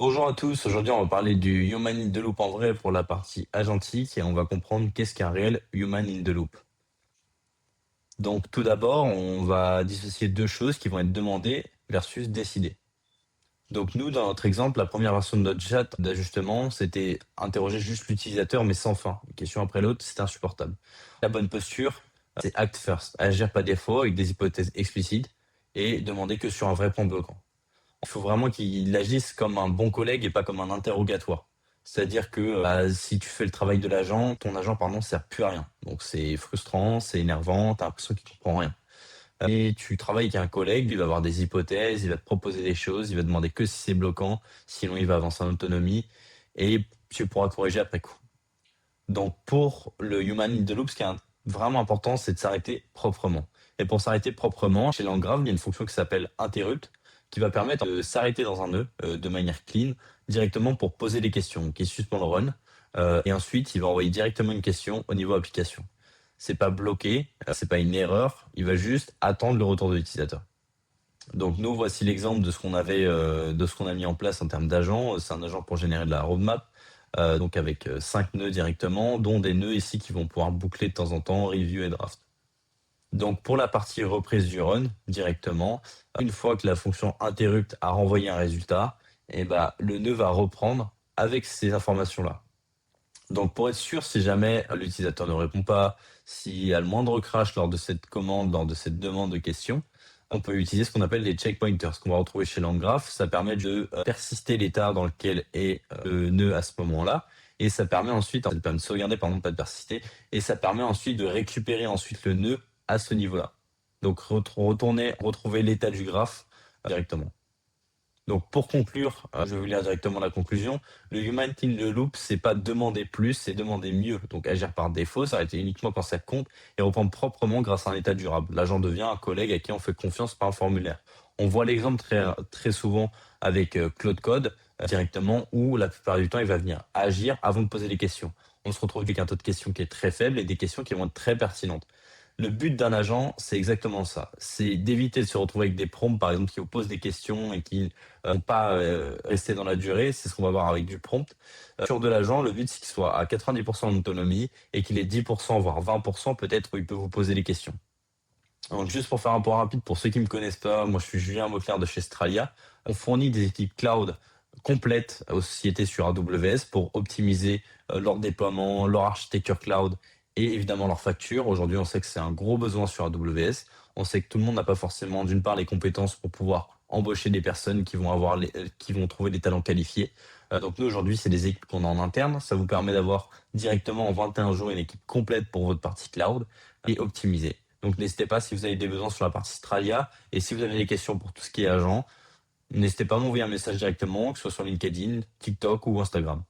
Bonjour à tous, aujourd'hui on va parler du Human in the Loop en vrai pour la partie agentique et on va comprendre qu'est-ce qu'un réel Human in the Loop. Donc tout d'abord, on va dissocier deux choses qui vont être demandées versus décidées. Donc nous, dans notre exemple, la première version de notre chat d'ajustement, c'était interroger juste l'utilisateur mais sans fin. Une question après l'autre, c'était insupportable. La bonne posture, c'est act first, agir par défaut avec des hypothèses explicites et demander que sur un vrai point bloquant. Il faut vraiment qu'il agisse comme un bon collègue et pas comme un interrogatoire. C'est-à-dire que si tu fais le travail de l'agent, ton agent pardon sert plus à rien. Donc c'est frustrant, c'est énervant, t'as l'impression qu'il comprend rien. Et tu travailles avec un collègue, il va avoir des hypothèses, il va te proposer des choses, il va demander que si c'est bloquant, sinon il va avancer en autonomie et tu pourras corriger après coup. Donc pour le human in the loop, ce qui est vraiment important, c'est de s'arrêter proprement. Et pour s'arrêter proprement, chez l'Angrave, il y a une fonction qui s'appelle interrupt, qui va permettre de s'arrêter dans un nœud de manière clean, directement pour poser des questions, qui suspend le run. Et ensuite, il va envoyer directement une question au niveau application. C'est pas bloqué, c'est pas une erreur, il va juste attendre le retour de l'utilisateur. Donc nous, voici l'exemple de ce qu'on avait, de ce qu'on a mis en place en termes d'agents. C'est un agent pour générer de la roadmap, donc avec 5 nœuds directement, dont des nœuds ici qui vont pouvoir boucler de temps en temps, review et draft. Donc pour la partie reprise du run directement, une fois que la fonction interrupt a renvoyé un résultat, et ben, le nœud va reprendre avec ces informations-là. Donc pour être sûr, si jamais l'utilisateur ne répond pas, s'il y a le moindre crash lors de cette commande, lors de cette demande de question, on peut utiliser ce qu'on appelle des checkpointers, qu'on va retrouver chez Landgraph. Ça permet de persister l'état dans lequel est le nœud à ce moment-là. Et ça permet ensuite, ça permet de sauvegarder, pardon, pas de persister, et ça permet ensuite de récupérer ensuite le nœud à ce niveau-là. Donc retourner, retrouver l'état du graphe directement. Donc pour conclure, je vais vous lire directement la conclusion. Le human in the loop, c'est pas demander plus, c'est demander mieux. Donc agir par défaut, s'arrêter uniquement quand ça compte et reprendre proprement grâce à un état durable. L'agent devient un collègue à qui on fait confiance par un formulaire. On voit l'exemple très souvent avec Claude Code directement où la plupart du temps il va venir agir avant de poser des questions. On se retrouve avec un taux de questions qui est très faible et des questions qui vont être très pertinentes. Le but d'un agent, c'est exactement ça. C'est d'éviter de se retrouver avec des prompts, par exemple, qui vous posent des questions et qui pas rester dans la durée. C'est ce qu'on va voir avec du prompt. Sur de l'agent, le but, c'est qu'il soit à 90% d'autonomie et qu'il ait 10%, voire 20% peut-être où il peut vous poser des questions. Donc, juste pour faire un point rapide, pour ceux qui me connaissent pas, moi, je suis Julien Mauclair de chez Stralia. On fournit des équipes cloud complètes aux sociétés sur AWS pour optimiser leur déploiement, leur architecture cloud et évidemment leurs factures. Aujourd'hui, on sait que c'est un gros besoin sur AWS. On sait que tout le monde n'a pas forcément, d'une part, les compétences pour pouvoir embaucher des personnes qui vont qui vont trouver des talents qualifiés. Donc nous, aujourd'hui, c'est des équipes qu'on a en interne. Ça vous permet d'avoir directement en 21 jours une équipe complète pour votre partie cloud et optimisée. Donc n'hésitez pas si vous avez des besoins sur la partie Stralia et si vous avez des questions pour tout ce qui est agent, n'hésitez pas à m'envoyer un message directement, que ce soit sur LinkedIn, TikTok ou Instagram.